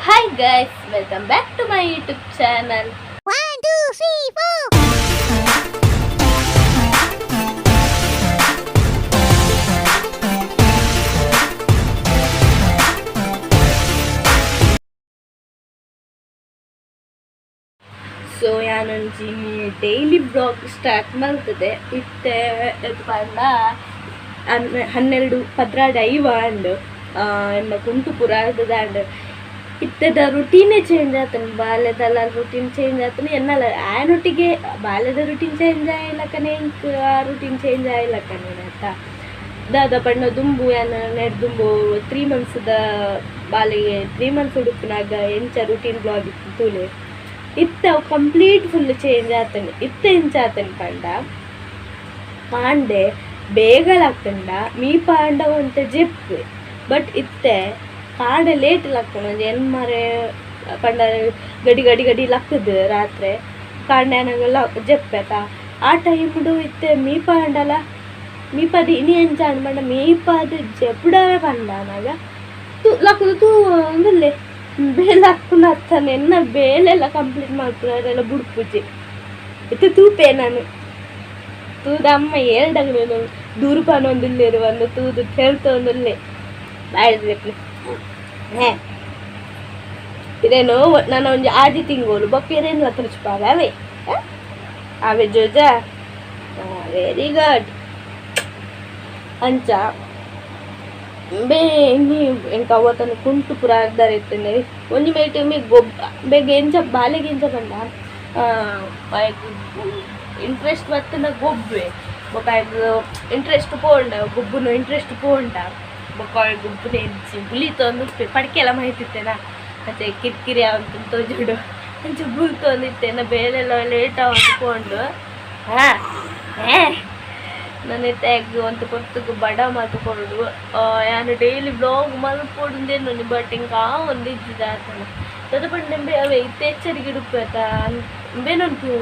Hi guys, welcome back to my YouTube channel. 1, 2, 3, 4. So ಯಾನೊಂಜಿ daily blog start ಮಾಡ್ತದೆ ಇತ್ತೆ ಇದು ಪಂಡ 12 ಐವ ಅಂಡ್ ಎನ್ನ ಕುಂಟು ಪುರ ದಾಂಡ್ ಇತ್ತದ ರುಟೀನೇ ಚೇಂಜ್ ಆತನ ಬಾಲ್ಯದಲ್ಲ ರುಟೀನ್ ಚೇಂಜ್ ಆತನ ಎನ್ನಲ್ಲ ಆನೊಟ್ಟಿಗೆ ಬಾಲ್ಯದ ರುಟೀನ್ ಚೇಂಜ್ ಆಯ್ಲಕ್ಕನೆ ಇಂಕ್ ಆ ರುಟೀನ್ ಚೇಂಜ್ ಆಯ್ಲಕ್ಕನೆ ಆಯ್ತಾ ದಾದ ಪಂಡ ದುಂಬು ಯಾನ ನೆಡ್ದುಂಬು 3 ಮಂತ್ಸ್ದ ಬಾಲಿಗೆ 3 ಮಂತ್ಸ್ ಉಡುಪಿನಾಗ ಎಂಚ ರುಟೀನ್ ಬ್ಲಾಗ್ ಇತ್ತು ತೂಲೆ ಇತ್ತ ಕಂಪ್ಲೀಟ್ ಫುಲ್ ಚೇಂಜ್ ಆತನ ಇತ್ತ ಎಂಚ ಆತನ ಪಂಡ ಪಾಂಡೆ ಬೇಗಲಾಗ್ತಂಡ ಮೀ ಪಾಂಡ ಒಂತ ಜೆಪ್ಪು ಬಟ್ ಇತ್ತೆ ಪಾಂಡ ಲೇಟ್ ಲಾಗ್ತಾನ ಏನು ಮಾರೆ ಪಂಡ ಗಡಿ ಗಡಿ ಗಡಿ ಲಕ್ಕದು ರಾತ್ರಿ ಕಾಂಡ್ಯಾನಾಗೆಲ್ಲ ಜೆಪ್ಪೆತ ಆ ಟೈಮ್ಡು ಇತ್ತೆ ಮೀ ಪಾಂಡಲ ಮೀಪದಿ ಇನಿ ಎಂಚ ಅನ್ಪಂಡ ಮೀಪದು ಜೆಪ್ಪುಡ ಪಂಡನಾಗ ಲಕ್ಕದು ತೂ ಒಂದಲ್ಲೇ ಬೇಲೆ ಹಾಕ್ಕೊಂಡು ಹತ್ತಾನೆ ಎನ್ನ ಬೇಲೆಲ್ಲ ಕಂಪ್ಲೀಟ್ ಮಾಡ್ಕೊಳ್ಳೋರೆಲ್ಲ ಬುಡ್ಪುಜಿ ಇತ್ತು ತೂಪೆ ನಾನು ತೂದಮ್ಮ ಎರಡಂಗ ದೂರುಪಾನ ಒಂದಿಲ್ಲಿರುವಂದು ತೂದು ಕೇಳ್ತ ಒಂದಲ್ಲೇ ಬಾಳಿದ್ರಿ ಇದೇನು ನಾನು ಒಂದು ಆದಿ ತಿಂಗೋಲು ಬಪ್ಪೇರೇನು ಹತ್ರಚ್ಪಾಗ ಅವೇ ಅವೇ ಜೋಜ ವೆರಿ ಗುಡ್ ಅಂಚ ಬೇ ಎಂಕ ಅವತ್ತನ್ನು ಕುಂಟು ಪುರ ಇರ್ತೇನೆ ಒಂಜಿ ಮೇಟಿ ಮೀ ಬೇಗ ಎಂಚ ಬಾಲೆಗೆ ಎಂಚ ಬಂದ ಇಂಟ್ರೆಸ್ಟ್ ಬರ್ತನ ಗೊಬ್ಬೆ ಬೊಕಾಯ್ದು ಇಂಟ್ರೆಸ್ಟ್ ಪೋಂಡ ಗೊಬ್ಬನು ಇಂಟ್ರೆಸ್ಟ್ ಪೋಂಡ ಬೊಕಾಯ್ ಗೊಬ್ಬನ ಎಂಚಿ ಬುಲಿ ತಂದು ಪಡ್ಕೆಲ್ಲ ಮಾಹಿತಿತ್ತೇನ ಮತ್ತೆ ಕಿರಿಕಿರಿ ಅವಂತ ತೋಜುಡು ಅಂಚ ಬುಲ್ ತಂದಿತ್ತೇನ ಬೇಲೆಲ್ಲ ಲೇಟ್ ಅಂದ್ಕೊಂಡು ನನ್ನ ತೆಗ್ ಒಂದು ಕೊತ್ತಗೆ ಬಡ ಮಾತುಕೊಡು ಯಾನು ಡೈಲಿ ಬ್ಲಾಗ್ ಮಲ್ಪೊಡುಂದೇನು ಬಟ್ ಇಂಕ ಒಂದು ಇದ್ದಿದ್ದ ಆತನ ತದ ಪಂಡೆ ಅವೇ ಇತ್ತೆಚ್ಚರಿಗೆ ಇಡುಪ್ಪೇತ ಬೇನೊಂದು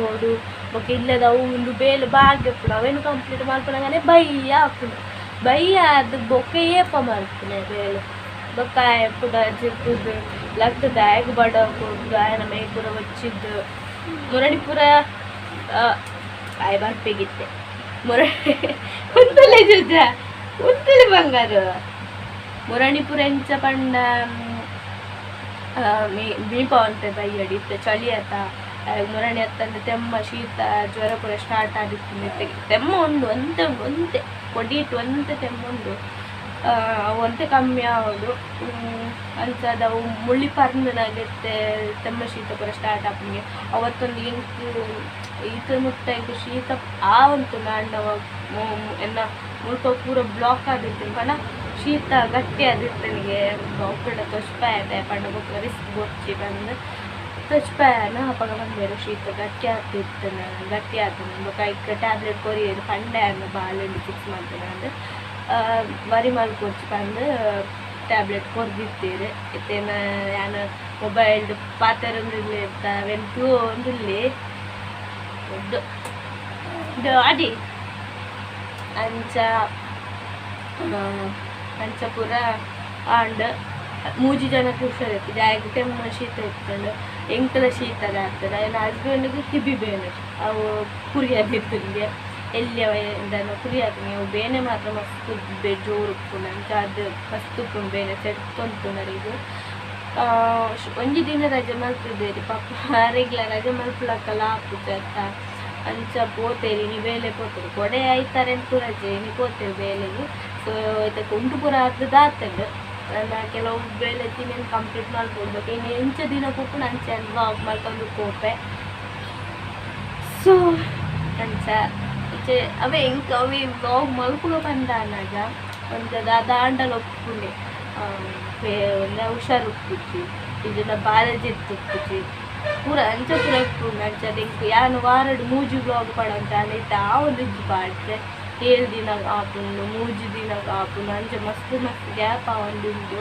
ಬೊಕ್ಕ ಇಲ್ಲದ ಒಂದು ಬೇಲೆ ಭಾಗ್ಯಪ್ಪಡು ಅವೇನು ಕಂಪ್ಲೀಟ್ ಮಾಡ್ಕೊಂಡಾಗನೆ ಬಯ್ಯ ಹಾಕೊಂಡು ಬಯ್ಯ ಅದು ಬೊಕ್ಕ ಏಪ ಮಾಡ್ತೀನಿ ಬೇಲೆ ಬೊಕ್ಕ ಪುಡ ಜಿಪ್ಪುದು ಲಗ್ಗದ ಆಗ ಬಡ ಕೊಡು ಆಯನ ಮೇಪುರ ವಚ್ಚಿದ್ದು ಮುರಣಿಪುರ ಆಯ ಬರ್ಪೇಗಿತ್ತೆ ಉಂತಲೆ ಜುಜ ಉಂತಲೆ ಬಂಗಾರು ಮುರಣಿಪುರ ಎಂಚ ಪಂಡ ದೀಪ ಅಂತೆ ಬೈಯಡಿ ಇತ್ತೆ ಚಳಿ ಆತ ಮುರಣಿ ಅತ್ತಂದ್ರೆ ತೆಮ್ಮ ಶೀತ ಜ್ವರ ಪುರ ಸ್ಟಾರ್ಟ್ ಆಗಿತ್ತು ತೆಮ್ಮ ಒಂದು ಒಂತೆ ಕೊಡಿಟ್ಟು ಒಂತೆ ತೆಮ್ಮ ಉಂಡು ಒಂತೆ ಕಮ್ಮಿ ಆಗೋದು ಅಂಚದ ಮುಳ್ಳಿ ಪರ್ನನಾಗಿತ್ತೆ ತೆಮ್ಮ ಶೀತ ಪುರ ಸ್ಟಾರ್ಟ್ ಆಪನಿಗೆ ಅವತ್ತೊಂದು ಎಂಟು ಈತ ಮುಟ್ಟ ಇದು ಶೀತ ಆವಂತು ನಾಂಡವ ಎನ್ನ ಮುಲ್ಪ ಪೂರ ಬ್ಲಾಕ್ ಆದಿರ್ತೀನಿ ಪಣ ಶೀತ ಗಟ್ಟಿ ಆದಿರ್ತನಿಗೆ ಒಕ್ಕಡ ತೊಚ್ಪಾಯತೆ ಪಂಡ ಬೊಕ್ಕ ರಿಸ್ಕ್ ಬೊಚ್ಚಿ ಬಂದು ತೊಚ್ಪಾಯನ ಅಪಗ ಬಂದೇರು ಶೀತ ಗಟ್ಟಿ ಆಗ್ತಿರ್ತೇನೆ ಗಟ್ಟಿ ಆಗ್ತೇನೆ ಬೊಕ್ಕ ಈಗ ಟ್ಯಾಬ್ಲೆಟ್ ಕೊರಿಯರು ಪಂಡೆ ಅನ್ನ ಬಾಲೆಂಡು ಫಿಕ್ಸ್ ಮಾಡ್ತೇನೆ ಅಂದ್ರೆ ವರಿ ಮಲ್ಕೊಚ್ಚಿ ಬಂದು ಟ್ಯಾಬ್ಲೆಟ್ ಕೊರ್ದಿರ್ತೀರಿ ಇತ್ತೇನ ಯಾನ ಮೊಬೈಲ್ದು ಪಾತ್ರ ಒಂದಿಲ್ಲ ಇರ್ತ ವೆಂಟು ಒಂದಿಲ್ಲಿ ಅಡಿ ಅಂಚ ಅಂಚ ಪೂರ ಆಂಡ್ ಮೂಜಿ ಜನಕ್ಕೆ ಹುಷಾರಿತ್ತು ಜಾಗ ತೆಮ್ಮ ಶೀತ ಇರ್ತಂಡು ಎಂಕಲ ಶೀತದ ಆಗ್ತದೆ ನನ್ನ ಹಸ್ಬೆಂಡಿಗೆ ಕಿಬಿ ಬೇನೆ ಅವು ಕುರಿಯಾದಿರ್ತನಿಗೆ ಎಲ್ಲಿ ಇದನ್ನು ಕುರಿಯಾತೀನಿ ಅವು ಬೇನೆ ಮಾತ್ರ ಮಸ್ತು ಜೋರು ಉಪ್ಪುಂಡು ಅಂಚ ಅದು ಮಸ್ತು ಉಪ್ಪುಂಡು ಬೇನೆ ಸೆಟ್ಕೊಂತು ನರಿಗೂ ಒಂಜಿ ದಿನ ರಜೆ ಮಲ್ತಿದ್ದೇರಿ ಪಾಪ ರೆಗ್ಯುಲರ್ ರಜೆ ಮಲ್ಪಲಕ್ಕಲ್ಲ ಹಾಕುತ್ತೆ ಅಂತ ಅಂಚ ಪೋತೇರಿ ನೀ ಬೇಲೆ ಪೋತೇರಿ ಕೊಡೆ ಆಯ್ತಾರೆ ಅಂತೂ ರಜೆ ನೀ ಪೋತೇರಿ ಬೇಲೆಗೆ ಸೊ ಇದಕ್ಕೆ ಕುಂಟು ಪುರ ಆತದ ಆತಂಡು ನನ್ನ ಕೆಲವು ಬೇಲೆ ತಿನ್ನೇನು ಕಂಪ್ಲೀಟ್ ಮಾಡ್ಕೊಡ್ಬೇಕು ಇನ್ನು ಎಂಚ ದಿನ ಕೊಟ್ಟು ಅಂಚೆ ವಾಕ್ ಮಾಡ್ಕೊಂಡು ಕೋಪೆ ಸೊ ಅಂಚ ಈಚೆ ಅವೇ ಇಂಕ ಅವಿ ವಾಕ್ ಮಲ್ಪುಗ ಬಂದ ಅನ್ನಾಗ ಒಂದು ದಾಂಡಲು ಒಪ್ಪುಂಡೆ ಒಂದೇ ಹುಷಾರು ಉಪ್ಪುಚ್ಚಿ ಇದನ್ನ ಬಾಲಜಿ ಉಪ್ಪುಚ್ಚಿ ಪೂರ ಅಂಚ ಪೂರ ಉಪ್ಪುಂಡು ಅಂಚದ ಇಂಕ ಯಾನು ವಾರಡು ಮೂಜಿ ಬ್ಲಾಗ್ ಪಡಂತ ಅಲ್ಲೈತೆ ಆ ಒಂದು ಇಜ್ಜು ಪಾಡ್ರೆ 7 ದಿನ ಆಪುಂಡು 3 ದಿನ ಆಪುಂಡು ಅಂಚ ಮಸ್ತ್ ಮಸ್ತ್ ಗ್ಯಾಪ್ ಆವೊಂದುಂಡು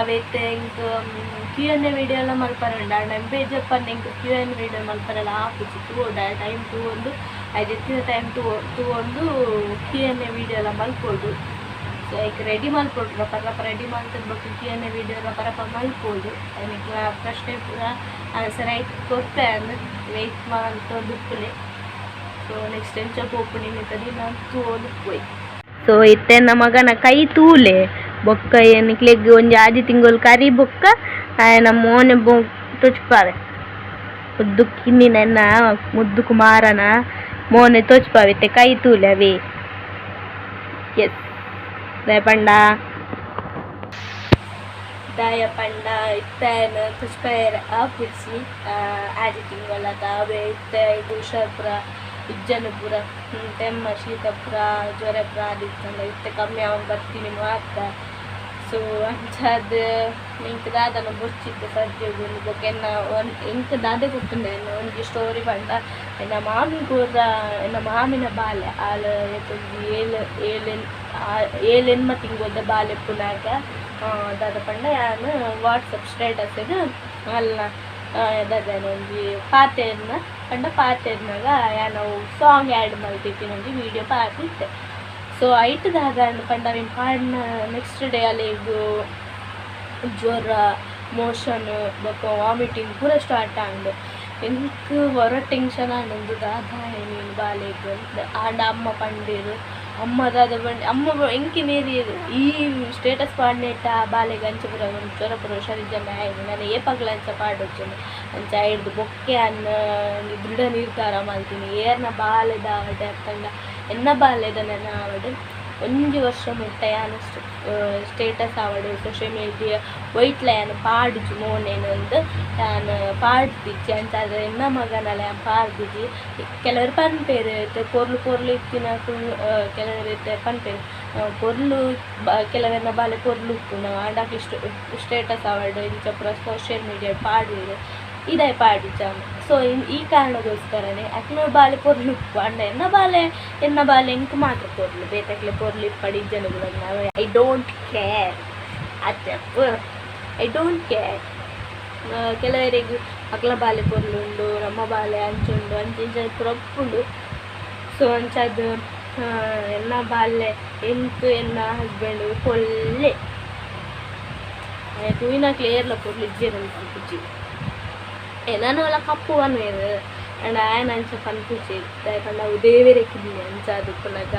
ಅವೈತೆ ಇಂಕ Q&A ವಿಡಿಯೋ ಎಲ್ಲ ಮಲ್ಪರಂಡ ನಂಬೇಜಪ್ಪನ್ನ ಇಂಕ Q&A ವಿಡಿಯೋ ಮಲ್ಪರೆಲ್ಲ ಆಪುಚ್ಚಿ ತೂಡ ಟೈಮ್ ಟೂ ಒಂದು 5 ಟೈಮ್ ಟೂ ಒಂದು Q&A ವಿಡಿಯೋ ಎಲ್ಲ ಮಲ್ಪೋಡು ಸೊ ಈಗ ರೆಡಿ ಮಾಡ್ಕೊಟ್ರು ಪರಪ ರೆಡಿ ಮಾಡ್ತಿರ್ಬೇಕು ಕಿಯನ್ನ ವೀಡಿಯೋನ ಪರಪ ಮಲ್ಬೋದು ಅದಕ್ಕೆ ಪ್ರಶ್ನೆ ಪೂರ ಆನ್ಸರ್ ಆಯ್ತು ಕೊಟ್ಟೆ ಅಂದ್ರೆ ವೆಯ್ಟ್ ಮಾಡ್ತೊಂದುಪ್ಪಲೆ ಸೊ ನೆಕ್ಸ್ಟ್ ಎಂಚ ಓಪನಿಂಗ್ ಇರ್ತದೆ ನಾನು ತೋಲು ಹೋಯ್ ಸೊ ಇತ್ತೆ ನಮ್ಮ ಮಗನ ಕೈ ತೂಲೆ ಬೊಕ್ಕ ಏನಿಕ್ಲೆಗ್ ಒಂಜಿ ಆಜಿ ತಿಂಗಳು ಕರಿ ಬೊಕ್ಕ ನಮ್ಮ ಮೋನೆ ತೊಚ್ಪಾವೆ ಮುದ್ದು ಕಿನ್ನಿನ ಮುದ್ದು ಕುಮಾರನ ಮೋನೆ ತೊಚ್ಪಾವಿತ್ತೆ ಕೈ ತೂಲೆ ಅವೇ ಎಸ್ ದಯಪಂಡ ದಯಪಂಡ ಇತ್ತೇನ ತುಚ್ಪಾಯರ ಆಪಿಸಿ ಆಜಿ ತಿಂಗಳದ ಅವೇ ಇತ್ತೆ ಇದು ಹುಷಾರ್ಪುರ ಉಜ್ಜನಪುರ ತೆಮ್ಮ ಶೀತಪುರ ಜ್ವರಪುರ ಆದಿತ್ತಂದ ಇತ್ತೆ ಕಮ್ಮಿ ಅವಾಗ ಬರ್ತೀನಿ ಮಾತ್ರ ಸೊ ಅಂಚದ ಇಂಕ ದಾದನ ಬೊಚ್ಚಿತ್ತು ಸದ್ಯಗೂ ಬೊಕ್ಕ ಇಂಕ ದಾದೆ ಗೊತ್ತುಂಡೆ ಒಂಜಿ ಸ್ಟೋರಿ ಪಂಡ ಎನ್ನ ಮಾಮಿ ಕೂರ ಎನ್ನ ಮಾಮಿನ ಬಾಲ್ಯ ಆಲ ಏಳೆನ್ಮ ತಿಂಗೋದ ಬಾಲ್ಯ ಪುನಾಗ ದಾದ ಪಂಡ ಯಾನು ವಾಟ್ಸಪ್ ಸ್ಟೇಟಸ್ಗೆ ಅಲ್ಲ ದಾದನ ಒಂಜಿ ಪಾತೆರ್ನ ಪಂಡ ಪಾತೆರ್ನಾಗ ನಾವು ಸಾಂಗ್ ಆ್ಯಡ್ ಮಾಡ್ತಿರ್ತೀನಿ ಒಂಜಿ ವೀಡಿಯೋ ಪಾತಿತ್ತೆ ಸೊ ಐಟದಾಗ ಪಂಡ ಅವಿನ ಪಾಡಿನ ನೆಕ್ಸ್ಟ್ ಡೇ ಅಲ್ಲಿಗೂ ಜ್ವರ ಮೋಷನ್ ಬೊಕ್ಕ ವಾಮಿಟಿಂಗ್ ಪೂರ ಸ್ಟಾರ್ಟ್ ಆಂಡು ಎಂಕ್ ಹೊರ ಟೆನ್ಷನ್ ಆಂಡು ದಾದ ನೀನು ಬಾಲೆಗ್ ಆಂಡ ಅಮ್ಮ ಪಂಡೇರು ಅಮ್ಮ ದಾದ ಬಂಡಿ ಅಮ್ಮ ಎಂಕಿ ನೀರಿ ಈ ಸ್ಟೇಟಸ್ ಪಾಡ್ನೆಟ್ಟ ಬಾಲೆಗ್ ಅಂಚ ಪುರ ಒಂದು ಜ್ವರ ಪುರ ಹುಷಾರಿದ್ದ ಆಯ್ತು ನಾನು ಏಪಗ್ಲ ಅಂಚ ಪಾಡೊಚ್ಚನೆ ಅಂಚ ಹಿಡ್ದು ಬೊಕ್ಕೆ ಅನ್ನ ದೃಢ ನಿರ್ಧಾರ ಮಾಡ್ತೀನಿ ಏರ್ನ ಬಾಲೆದ ಆವಡೆ ಅತ್ತಂಡ ಎನ್ನ ಬಾಲ್ಯದ ನನ್ನ ಆವಡು ಒಂಜಿ ವರ್ಷ ಮುಟ್ಟ ಯಾನು ಸ್ಟೇಟಸ್ ಆವಡು ಸೋಷಿಯಲ್ ಮೀಡಿಯಾ ಒಯ್ಟ್ಲ ಯಾನು ಪಾಡುಜಿ ಮೋನೇನೊಂದು ನಾನು ಪಾಡ್ತಿಜ್ಜಿ ಅಂತ ಆದರೆ ಎನ್ನ ಮಗನಲ್ಲ ಯಾನು ಪಾಡ್ದಿಜಿ ಕೆಲವರು ಪನ್ಪೇರು ಪೊರ್ಲು ಇತ್ತಿನ ಕೆಲವರು ಪನ್ಪೇರು ಪೊರ್ಲು ಕೆಲವರನ್ನ ಬಾಲೆ ಪೊರ್ಲು ಉಪ್ಪು ನಾವು ಆಡಾಕ್ಲಿ ಸ್ಟೇಟಸ್ ಆವಡು ಇಂಚ ಪುರ ಸೋಷಿಯಲ್ ಮೀಡಿಯಾ ಪಾಡಿರು ಇದೇ ಪಾಡಿಜ ಸೊ ಈ ಕಾರಣಕ್ಕೋಸ್ಕರನೇ ಅಕ್ನ ಬಾಲೆ ಪೊರ್ಲು ಉಪ್ಪು ಅಂಡ ಎನ್ನ ಬಾಲೆ ಇಂಕ ಮಾತ್ರ ಪೊರ್ಲು ಬೇತಕ್ಲೆ ಪೊರ್ಲು ಇಪ್ಪಡಿ ಜನಗಳನ್ನ ಐ ಡೋಂಟ್ ಕೇರ್ ಅಚ್ಚಪ್ಪ ಐ ಡೋಂಟ್ ಕೇರ್ ಕೆಲವರಿಗೆ ಅಕ್ಲ ಬಾಲೆ ಪೊರ್ಲು ಉಂಡು ನಮ್ಮ ಬಾಲೆ ಅಂಚುಂಡು ಅಂಚಿಂಚ ಪುರಪ್ಪುಂಡು ಸೊ ಅಂಚದು ಎನ್ನ ಬಾಲ್ಯ ಎಂಟು ಎನ್ನ ಹಸ್ಬೆಂಡ್ ಕೊಲ್ಲೆ ತೂಯಿನಕ್ಲೆ ಏರ್ಲ ಪೊರ್ಲು ಇಜ್ಜೇರಂತ ಪುಜ್ಜಿ ನಾನು ಅಲ್ಲ ಕಪ್ಪು ಅನ್ನೋದು ಅಂಡ್ ಆಯನ ಅಂಚ ಪನ್ಪುಜಿ ಯಾಕಂದ್ರೆ ಅವು ದೇವೇರೆಕ್ಕಿದ್ನಿ ಅಂಚದು ಪುನಗ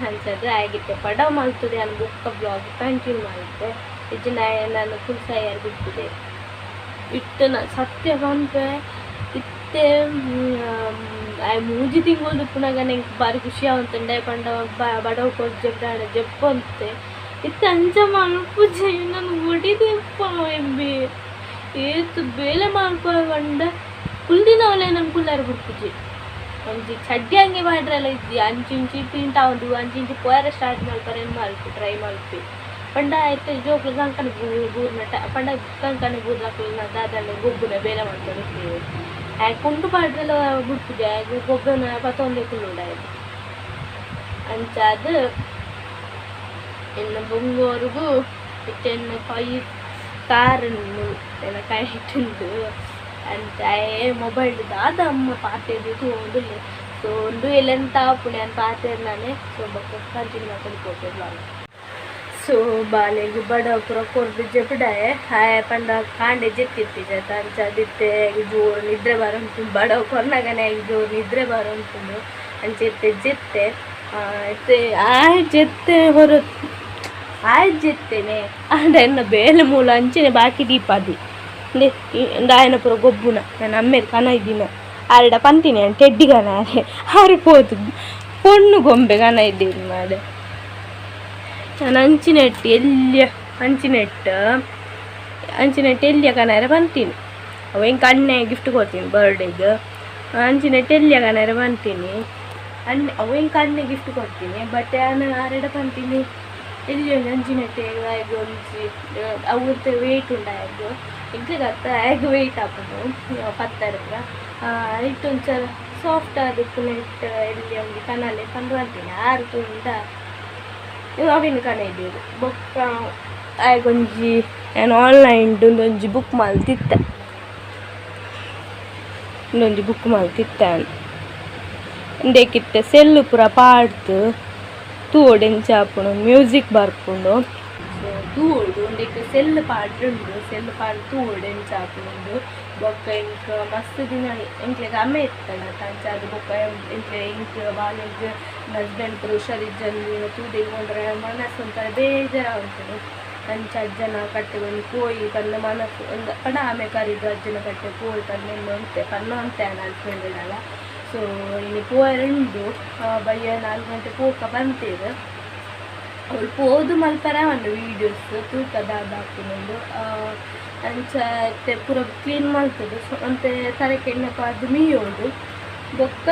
ಅಂಚದು ಆಗಿತ್ತೆ ಪಡ ಮಾಡ್ತದೆ ನಾನು ಬುಕ್ಕ ಬ್ಲಾಗ್ ಕಂಟಿನ್ಯೂ ಮಾಡುತ್ತೆ ಇಜ್ಜಿನ ನಾನು ಕುಲ್ಸಾಯರ್ ಬಿಟ್ಟಿದೆ ಇಟ್ಟು ಸತ್ಯ ಬಂತೆ ಇತ್ತೆ ಮೂಜಿ ತಿಂಗಳು ಪುನಗ ನಂಗೆ ಬಾರಿ ಖುಷಿ ಆಗುತ್ತಂಡೆ ಪಂಡ ಬಡವ ಕೊಟ್ಟು ಜಪ್ಪಂತೆ ಇತ್ತು ಅಂಚ ಮಲ್ಪುಜಿ ನಾನು ಹೊಡಿದೆಪ್ಪ ಎಂಬಿ ಏತು ಬೇಲೆ ಮಾಡ್ಕೊಂಡ ಕುಲ್ದಿನ ಅವಲೇ ನಮ್ಮ ಕುಲ್ಲಾರು ಬಿಡ್ಪುಜಿ ಒಂಜಿ ಚಡ್ಡಿ ಹಂಗೆ ಮಾಡ್ರಲ್ಲ ಇದ್ದಿ ಅಂಚಿಂಚಿ ಪಿಂಟ ಒಂದು ಅಂಚಿಂಚಿ ಪೋಯರ ಸ್ಟಾರ್ಟ್ ಮಾಡ್ತಾರೆ ಏನು ಮಲ್ಪಿ ಟ್ರೈ ಮಲ್ಪಿ ಪಂಡ ಆಯ್ತು ಜೋಕ್ಲು ಕಂಕನ ಗೂರ್ನಟ ಪಂಡ ಕಂಕನ ಗೂರ್ನ ದಾದಲ್ಲ ಗೊಬ್ಬನ ಬೇಲೆ ಮಾಡ್ಕೊಂಡು ಕುಂಟು ಪಾಡ್ರೆಲ್ಲ ಬಿಡ್ಪುಜಿ ಗೊಬ್ಬನ ಪತ್ತೊಂದೇ ಕುಲ್ಲುಡಾಯ್ತು ಅಂಚಾದ ಇನ್ನು ಬೊಂಗೋರ್ಗೂ ಇಟ್ಟೆನ್ನು ಕೈ ಕಾರನ್ನು ಎಲ್ಲ ಕೈ ಇಟ್ಟುಂಡು ಅಂತ ಮೊಬೈಲ್ ದಾದ ಅಮ್ಮ ಪಾತೆದು ತಗೊಂಡಿಲ್ಲ ಸೊ ಒಂದು ಎಲ್ಲಂತ ಪುಣ್ಯ ಅಂತ ಪಾತೇರು ನಾನೇ ಸೊ ಬಕ್ಕ ಕಂಟಿನ್ಯೂ ಮಾಡ್ಕೊಂಡು ಕೊಟ್ಟಿಲ್ಲ ಸೊ ಬಾಲೆಗೆ ಬಡ ಪುರ ಕೊರ್ದು ಜಪಿಡಾಯೆ ಹಾಯ್ ಪಂಡ ಕಾಂಡೆ ಜೆತ್ತಿರ್ತಿದ್ದೆ ಅಂಚದಿತ್ತೆ ಜೋರು ನಿದ್ರೆ ಬರುಂಟು ಬಡ ಕೊರ್ನಾಗನೆ ಜೋರು ನಿದ್ರೆ ಬರುಂಟು ಅಂಚೆತ್ತೆ ಜೆತ್ತೆ ಜೆತ್ತೆ ಹೊರ ಆಯ್ತು ಜೆತ್ತೇನೆ ಅಂಡ ಎನ್ನ ಬೇಲೆ ಮೂಲ ಅಂಚೆನೆ ಬಾಕಿ ದೀಪಾದಿ ఆయన ಪುರ ಗೊಬ್ಬುನ ನಾನು ಅಮ್ಮೇರು ಕನ ಇದ್ದೀನ ಆರಡ ಪಂತೀನಿ ಅಂತ ಟೆಡ್ಡಿಗನ ಹಾರಿపోదు పొన్ను ಗೊಂಬೆ ಕನ ಇದ್ದೀನಿ ಮಾಡೆ ನಾನು ಅಂಚಿನೆಟ್ಟು ಎಲ್ಲಿಯ ಕನಾರ ಬಂತೀನಿ ಅವ ಹಿಂಗೆ ಕಣ್ಣೆ ಗಿಫ್ಟ್ ಕೊಡ್ತೀನಿ ಬರ್ಡೇಗೆ ಅಂಚಿನೆಟ್ಟು ಎಲ್ಲಿಯ ಕನಾರ ಬಂತೀನಿ ಅವ ಹಿಂಗೆ ಕಣ್ಣೆ ಗಿಫ್ಟ್ ಕೊಡ್ತೀನಿ ಬಟ್ ನಾನು ಆರಡ ಬಂತೀನಿ ಎಲ್ಲಿ ಒಂದು ಅಂಚಿನೆಟ್ಟು ಒಂಜಿ ಅವ್ರದ್ದು ವೆಯ್ಟ್ ಉಂಡು ಇಂಕ್ಲಿಗತ್ತ ಎಗ್ ವೆಯ್ಟ್ ಹಾಕೋದು 10 ರೂಪಾಯಿ ಇಟ್ಟು ಒಂಚೂರ ಸಾಫ್ಟ್ ಆದಕ್ಕೆ ನೆಟ್ ಎಲ್ಲಿ ಒಂದು ಕನಲೆ ತಂದು ಅಂತೀನಿ 6 ತುಂಡ ಅವಿನ ಕನ ಇದ್ದೀವಿ ಬೊಕ್ಕ ಆಗೊಂಜಿ ನಾನು ಆನ್ಲೈನ್ದು ಒಂದೊಂಜಿ ಬುಕ್ ಮಾಡ್ತಿದ್ದೆ ಇಂದೊಂಜಿ ಬುಕ್ ಮಾಡ್ತಿದ್ದೆ ಇಂದೇಕಿತ್ತೆ ಸೆಲ್ಲು ಪೂರ ಪಾಡ್ದು ತೂಡೆಂಚ ಆಪುಂಡು ಮ್ಯೂಸಿಕ್ ಬರ್ಪುಂಡು. ಸೊ ತೂವೊಡು ಒಂದೆಕ್ ಸೆಲ್ ಪಾಡ್ರುಂಡು ಸೆಲ್ ಪಾಡ್ ತೂವೊಡು ಎಂಚ ಆಪುಂಡು. ಬೊಕ್ಕ ಇಂಕ್ ಮಸ್ತ್ ದಿನ ಎಂಕ್ಲೆಗ್ ಅಮ್ಮೆ ಇತ್ತಂಡ ಅಂಚಾದ್ ಬೊಕ್ಕ ಇಂಕ್ ಬಾಲೆಗ್ ಹಸ್ಬೆಂಡ್ ಪೂರ ಹುಷಾರಿಜ್ಜಂದು ತೂದೆ ಕೊಂಡ್ರೆ ಮನಸ್ಸು ಒಂಥರ ಬೇಜಾರ ಉಂಟು. ಅಂಚ ಅಜ್ಜನ ಕಟ್ಟೆ ಬಂದು ಪೋಯಿ ಪಂಡ ಮನಸ್ಸು ಒಂದು ಪಂಡ ಆಮೆ ಕರಿದು ಅಜ್ಜನ ಕಟ್ಟೆ ಪೋಯಿ ಪಂಡ ಅಂತೆ ಪನ್ನ ಅಂತೆ ಹಸ್ಬೆಂಡಲ್ಲ. ಸೊ ಇನ್ನು ಪೋಯರುಂಡು ಬಯ್ಯ 4 ಗಂಟೆ ಪೋಕ ಬಂತೇರು ಅವಳು ಪೋದು ಮಲ್ಪರ ಒಂದು ವೀಡಿಯೋಸ್ ತೂಕ ದಾದ ಹಾಕುಂಡು ಅಂಚ ಪೂರ ಕ್ಲೀನ್ ಮಾಡ್ತದೆ. ಸೊ ಅಂತೆ ತರಕ್ಕೆ ಎಣ್ಣೆ ಪಾಡ್ದು ಮೀಯೋಡು ಬೊಕ್ಕ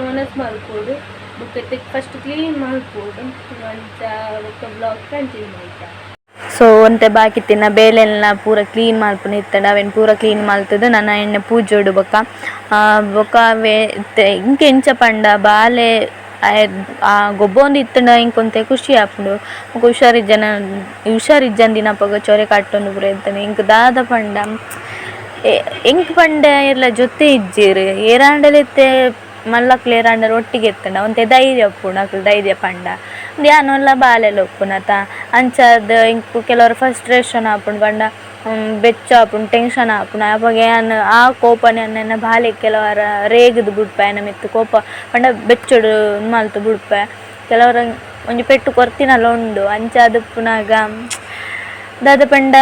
ಮನಸ್ಸು ಮಲ್ಪೋಡು ಬೊಕ್ಕ ಫಸ್ಟ್ ಕ್ಲೀನ್ ಮಾಡ್ಬೋದು ಅಂಚ ಬೊಕ್ಕ ಬ್ಲಾಗ್ ಕಂಟಿನ್ಯೂ ಆಯ್ತಾ. ಸೊ ಒಂತೆ ಬಾಕಿ ತಿನ್ನ ಬೇಲೆಲ್ಲ ಪೂರ ಕ್ಲೀನ್ ಮಲ್ಪುನ ಇತ್ತಂಡ ಅವೇನು ಪೂರ ಕ್ಲೀನ್ ಮಲ್ತದ ನನ್ನ ಎಣ್ಣೆ ಪೂಜೋಡು ಬೊಕ್ಕ ಬೊಕ್ಕ ಇಂಕೆ ಎಂಚ ಪಂಡ ಬಾಲೆ ಗೊಬ್ಬೊಂದು ಇತ್ತಂಡ ಇಂಕೊಂತೆ ಖುಷಿ ಆಪುಂಡು. ಹುಷಾರಿಜ್ಜಂದಿನಪ್ಪಗ ಚೊರೆ ಕಟ್ಟೊಂದು ಪೂರ ಇರ್ತಾನೆ ಇಂಕ ದಾದ ಪಂಡ ಎಂಕ್ ಪಂಡ ಎಲ್ಲ ಜೊತೆ ಇಜ್ಜೇರು ಏರಾಂಡಲೆತ್ತೆ ಮಲ್ಲಕ್ಲು ಏರಾಂಡಲ ಒಟ್ಟಿಗೆ ಎತ್ತಂಡ ಒಂತೆ ಧೈರ್ಯ ಉಪ್ಪುಂಡು ಅಕ್ಲು ಧೈರ್ಯ ಪಂಡ ಧ್ಯಾನಲ್ಲ ಬಾಲೆಲ್ಲ ಉಪ್ಪುನತ ಅಂಚಾದ ಇಂಕು ಕೆಲವರು ಫ್ರಸ್ಟ್ರೇಷನ್ ಆಪುಂಡು ಪಂಡ ಬೆಚ್ಚ ಆಪುಂಡು ಟೆನ್ಷನ್ ಆಪುಂಡು ಅವಾಗ ಏನು ಆ ಕೋಪನೆ ನನ್ನ ಬಾಲೆ ಕೆಲವರ ರೇಗದು ಬಿಡ್ಪೆ ಮಿತ್ತು ಕೋಪ ಪಂಡ ಬೆಚ್ಚಡು ಮಲ್ತು ಬಿಡ್ಪೆ ಕೆಲವರ ಒಂಜಿ ಪೆಟ್ಟು ಕೊರ್ತಿನಲ್ಲ ಉಂಡು ಅಂಚಾದ ಪುನಗ ದಾದ ಪಂಡ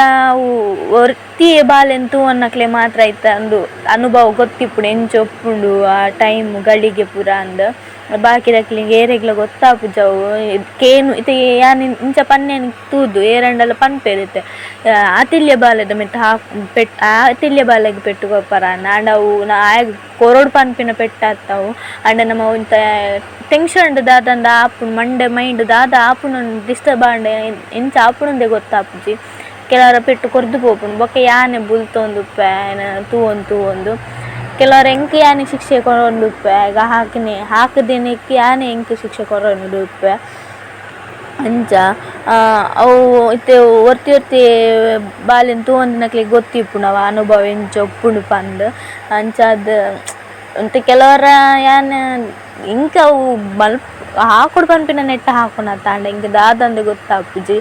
ಒರ್ತಿ ಬಾಲೆಂತು ಅನ್ನಕ್ಲೆ ಮಾತ್ರ ಆಯ್ತ ಅಂದು ಅನುಭವ ಗೊತ್ತಿಪ್ಪುಡು ಎಂಚ ಒಪ್ಪುಂಡು ಆ ಟೈಮ್ ಗಳಿಗೆ ಪೂರ ಅಂದು ಬಾಕಿದಕ್ಲಿಗೆ ಏರೆಗ್ಲ ಗೊತ್ತಾಪುಜವು ಕೇನು ಇತ್ತೆ ಯಾನ್ ಇಂಚ ಪನ್ನೇನು ತೂದು ಏರಂಡಲ ಪನ್ಪೇರಿತ್ತೆ ಅತಿಲ್ಯ ಬಾಲೆದ ಮಿತ್ತ ಅತಿಲ್ಯ ಬಾಲೆಗೆ ಪೆಟ್ಟು ಗೊಪ್ಪರ ನಾಡವು ಆಯ್ ಕೊರೋಡು ಪನ್ಪಿನ ಪೆಟ್ಟಾಗ್ತಾವು ಅಂಡ ನಮ್ಮ ಇಂತ ಟೆನ್ಷನ್ ದಾದಂದ ಆಪುಂಡು ಮಂಡೆ ಮೈಂಡ್ ದಾದ ಆಪುಂಡು ಡಿಸ್ಟರ್ಬ್ ಆಂಡ ಎಂಚ ಆಪುಣಂದೆ ಗೊತ್ತಾಪುಜಿ ಕೆಲವರ ಪೆಟ್ಟು ಕೊರ್ದು ಪೋಪುಂಡು ಬೊಕ್ಕ ಯಾನೆ ಬುಲ್ತೊಂದುಪ್ಪೆ ತೂವೊಂದು ಕೆಲವರು ಎಂಕ್ ಯಾನೆ ಶಿಕ್ಷೆ ಕೊರೊಂಡುಪ್ಪೆ ಈಗ ಹಾಕದೇನೆಕ್ಕೆ ಯಾನೆ ಎಂಕ್ ಶಿಕ್ಷೆ ಕೊರೊಂಡುಪ್ಪೆ ಅಂಚ ಅವು ಇತ್ತೆ ಒರ್ತಿ ಬಾಲೆನ್ ತೂವೊಂದಿನಕ್ಲೆ ಗೊತ್ತಿಪ್ಪುಂಡು ಅವ ಅನುಭವ ಎಂಚ ಒಪ್ಪುಂಡು ಪಂದ್ ಅಂಚಾದ ಅಂತ ಕೆಲವರ ಯಾನ್ ಇಂಕ ಅವು ಹಾಕೊಡು ಪನ್ಪಿನ ನೆಟ್ಟ ಹಾಕೋಣ ತಾಂಡ ಇಂಕ ದಾದಂದು ಗೊತ್ತಾಪುಜಿ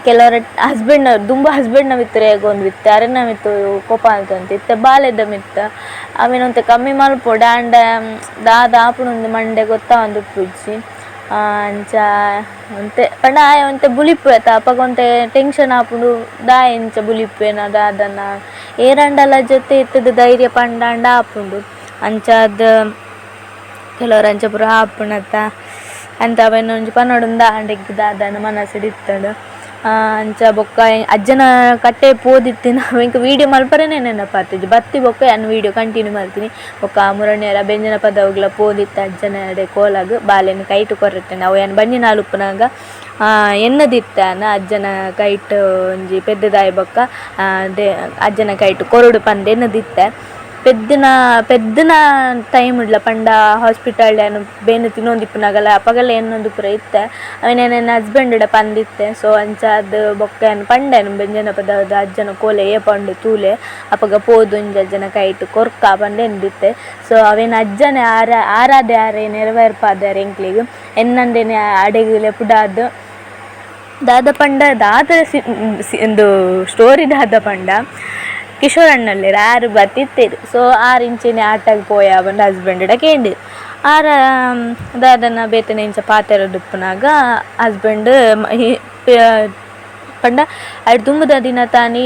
ಕೆಲವರ ಹಸ್ಬೆಂಡ್ ದುಂಬ ಹಸ್ಬೆಂಡ್ನ ಮಿತ್ತ ರೇಗೊಂದು ಬಿತ್ತೆ ಅರೆನ ಮಿತ್ತು ಕೋಪ ಅಂತಂತ ಇತ್ತೆ ಬಾಲೆದ ಮಿತ್ತ ಅವೇನಂತೆ ಕಮ್ಮಿ ಮಲ್ಪೊಡು ಆಂಡ ದಾದ ಆಪುಣೊಂದು ಮಂಡೆ ಗೊತ್ತಾವಂದು ಪುಜ್ಜಿ ಅಂಚ ಅಂತೆ ಪಂಡ ಆಯ ಒಂತೆ ಬುಲಿಪ್ಪು ಆಯ್ತ ಅಪ್ಪಗೊಂತೆ ಟೆನ್ಷನ್ ಆಪುಂಡು ದಾಯ ಎಂಚ ಬುಲಿಪ್ಪೇನ ದಾದನ ಏರಂಡಲ ಜೊತೆ ಇತ್ತದ ಧೈರ್ಯ ಪಂಡಾಂಡ ಆಪುಂಡು ಅಂಚಾದ ಕೆಲವರು ಅಂಚ ಪೂರ ಆಪುಣತ್ತ ಅಂತ ಅವೇನು ಒಂಜಿ ಪನ್ನೊಡುಂದ ಆಂಡೆಗ್ ದಾದನ ಮನಸ್ಸಿಡಿತ್ತಂಡು ಅಂಚ ಬೊಕ್ಕ ಅಜ್ಜನ ಕಟ್ಟೆ ಪೋದಿತ್ತಿನ ಇಂಕ ವೀಡಿಯೋ ಮಲ್ಪರೇನೆ ನೆನಪಾತಿದ್ದೆ ಬತ್ತಿ ಬೊಕ್ಕ ನಾನು ವೀಡಿಯೋ ಕಂಟಿನ್ಯೂ ಮಾಡ್ತೀನಿ ಬೊಕ್ಕ ಮುರಣ್ಯರ ಬೆಂಜನ ಪದವುಗಳ ಪೋದಿತ್ತ ಅಜ್ಜನ ಕೋಲಾಗ ಬಾಲೆನ ಕೈಟು ಕೊರ್ರಿತ್ತೇನೆ ಅವು ಏನು ಬಂಜಿ ನಾಲುಪ್ಪನಾಗ ಎನ್ನದಿತ್ತಾನ ಅಜ್ಜನ ಕೈಟ್ ಒಂಜಿ ಪೆದ್ದದಾಯಿ ಬೊಕ್ಕ ಅಜ್ಜನ ಕೈಟು ಕೊರಡು ಪಂದ್ ಎನ್ನದಿತ್ತೆ ಪೆದ್ದನ ಟೈಮ್ ಇಡ್ಲ ಪಂಡ ಹಾಸ್ಪಿಟಲ್ ಏನು ಬೇನು ತಿನ್ನೊಂದಿಪ್ಪನಾಗಲ್ಲ ಅಪಗಲ್ಲ ಏನೊಂದು ಪೂರ ಇತ್ತೆ ಅವನೇನ ಹಸ್ಬೆಂಡ್ ಪಂದಿತ್ತೆ. ಸೊ ಅಂಚ ಅದು ಬೊಕ್ಕ ಏನು ಪಂಡೇನು ಬೆಂಜನ ಪದ ಅಜ್ಜನ ಕೋಲೆ ಏ ಪಂಡು ತೂಲೆ ಅಪಗ ಪೋದು ಒಂಜಿ ಅಜ್ಜನ ಕೈಟ್ ಕೊರ್ಕ ಪಂಡು ಎಂದಿತ್ತೆ. ಸೊ ಅವೇನು ಅಜ್ಜನೇ ಆರಾಧೆ ಆರೆ ನೆರವೇರ್ಪಾದಾರೆ ಎಂಕ್ಲಿಗೆ ಎನ್ನಂದೇನೆ ಅಡೆಗಿಲೆ ಪುಡಾದು ದಾದ ಪಂಡ ಒಂದು ಸ್ಟೋರಿ ದಾದ ಪಂಡ ಕಿಶೋರಣ್ಣಲ್ಲಿ ಆರು ಬತ್ತಿತ್ತೇರು. ಸೊ 6 ಇಂಚಿನ ಆಟಕ್ಕೆ ಪೋಯ ಬಂದು ಹಸ್ಬೆಂಡ್ ಕೇಂದಿರು ದಾದನ ಬೇತನೆ ಇಂಚ ಪಾತೆರ ದುಪ್ಪನಾಗ ಹಸ್ಬೆಂಡ್ ಪಂಡ ಅಡ್ ತುಂಬದ ದಿನ ತಾನಿ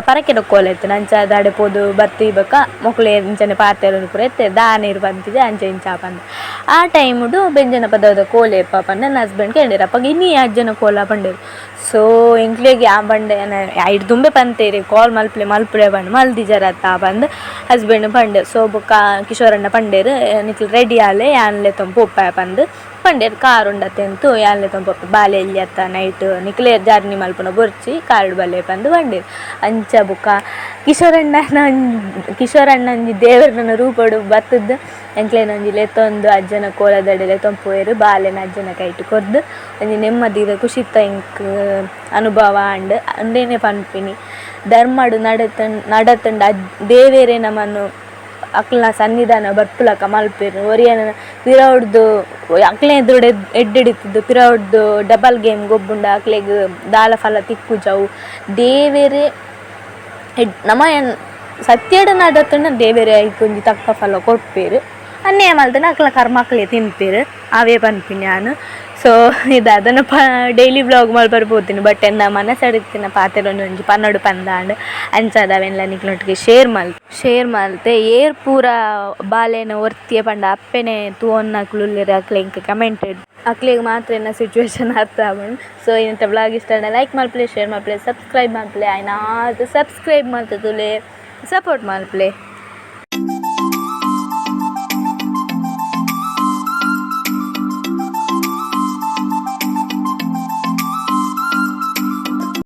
ಪರಕೆ ಕೋಲೆತ್ತು ಅಂಚ ದಾಡೆ ಪೋದು ಬತ್ತಿ ಬಕ್ಕ ಮೊಕ್ಳೆ ಇಂಚನೆ ಪಾತೆರ ಪೂರ ಎತ್ತೆ ದಾನೀರು ಬಂತಿದೆ ಅಂಚ ಇಂಚ ಪಂದ ಆ ಟೈಮುಡು ಬೆಂಜನ ಪದದ ಕೋಲೆ ಪಂಡ ನನ್ನ ಹಸ್ಬೆಂಡ್ ಕೇಳಿರು ಅಪ್ಪಾಗ ಇನ್ನೀ ಅಜ್ಜನ ಕೋಲ ಪಂಡೇರು. ಸೊ ಎಂಕ್ಲೆಗೆ ಆ ಬಂಡೆ ಐದು ದುಂಬೆ ಪಂತೇರಿ ಕಾಲ್ ಮಲ್ಪಡೆ ಬಂಡು ಮಲ್ದಿ ಜರತ್ತ ಬಂದು ಹಸ್ಬೆಂಡ್ ಪಂಡೆ. ಸೊ ಬೊಕ್ಕ ಕಿಶೋರಣ್ಣ ಪಂಡೇರು ನಿಕ್ಲು ರೆಡಿ ಆಲೆ ಯಾನ್ಲೆ ತೊಂಪೊಪ್ಪ ಪಂದು ಪಂಡೇರು ಕಾರು ಉಂಡತ್ತೆಂತು ಯಾನ್ಲೆ ತೊಂಪೊಪ್ಪ ಬಾಲೆ ಎಲ್ಲಿ ಅತ್ತ ನೈಟ್ ನಿಕ್ಲೆ ಜರ್ನಿ ಮಲ್ಪನ ಬೊರ್ಚಿ ಕಾರ್ಡ್ ಬಲ್ಲೆ ಪಂದು ಪಂಡೇರು ಅಂಚ ಬೊಕ್ಕ ಕಿಶೋರಣ್ಣಂಜಿ ದೇವರನ ರೂಪಡು ಬತ್ತದ್ದು ಎಂಕ್ಲೇನೊಂಜಿ ಲೆತ್ತೊಂದು ಅಜ್ಜನ ಕೋಲದಡೆಲೆ ತೊಂಪುವೆರು ಬಾಲೆನ ಅಜ್ಜನ ಕೈಟ್ ಕೊರ್ದು ಒಂಜಿ ನೆಮ್ಮದಿದ ಖುಷಿತ್ತ ಇಂಕ್ ಅನುಭವ ಅಂಡ್ ಅಂದೇನೆ ಪನ್ಪಿನಿ ಧರ್ಮಡು ನಡತಂಡ ದೇವೇರೆ ನಮ್ಮನ್ನು ಅಕ್ಲನ ಸನ್ನಿಧಾನ ಬರ್ಪುಲಕ ಮಲ್ಪೆರು ಒರಿಯನ ಪಿರವುಡ್ದು ಅಕ್ಲೆ ಎದುರುಡೆ ಎಡ್ಡೆಡಿತಿದ್ದು ಪಿರವುಡ್ದು ಡಬಲ್ ಗೇಮ್ ಗೊಬ್ಬುಂಡ ಅಕ್ಲೆಗ್ ದಾಲ ಫಲ ತಿಕ್ಕುಜವು ದೇವೆರೆ ನಮ ಸತ್ಯಡ ನಡತನ ದೇವೆರೆ ಐಕೊಂಜಿ ತಕ್ಕ ಫಲ ಕೊಡ್ಪೇರು ಅನ್ನೇ ಮಲ್ತನ ಅಕ್ಲ ಕರ್ಮಕ್ಲೆ ತಿನ್ಪೇರು ಅವೇ ಪನ್ಪಿನಿ ನಾನು. ಸೊ ಇದು ಅದನ್ನು ಡೈಲಿ ಬ್ಲಾಗ್ ಮಲ್ಪರು ಪೋತೀನಿ ಬಟ್ ಎಂದ ಮನಸ್ಸಡಿತ್ತಿನ ಪಾತೆರೊಂದು ಒಂಜಿ ಪನ್ನೊಡು ಪಂದಾಂಡ್ ಅಂಚಾದ ಅವೆಲ್ಲ ನಿಕ್ಲೊಟ್ಟಿಗೆ ಶೇರ್ ಮಲ್ತೆ ಏರ್ ಪೂರ ಬಾಲೆನ ಒರ್ತಿಯ ಪಂಡ ಅಪ್ಪೆನೆ ತೂವೊನ್ನಕ್ಲುಲ್ಲೆರ್ ಅಕ್ಲೆ ಇಂಕ ಕಮೆಂಟೆಡ್ ಅಕ್ಲೆಗ್ ಮಾತ್ರ ಎನ್ನ ಸಿಚುವೇಶನ್ ಅರ್ಥ ಆವಣ್. ಸೊ ಇಂಥ ಬ್ಲಾಗ್ ಇಷ್ಟ ಲೈಕ್ ಮಲ್ಪ್ಲೆ ಶೇರ್ ಮಲ್ಪ್ಲೆ ಸಬ್ಸ್ಕ್ರೈಬ್ ಮಲ್ಪ್ಲೆ ಆಯ್ನ ಸಬ್ಸ್ಕ್ರೈಬ್ ಮಾಡ್ತದುಲೆ ಸಪೋರ್ಟ್ ಮಲ್ಪ್ಲೆ.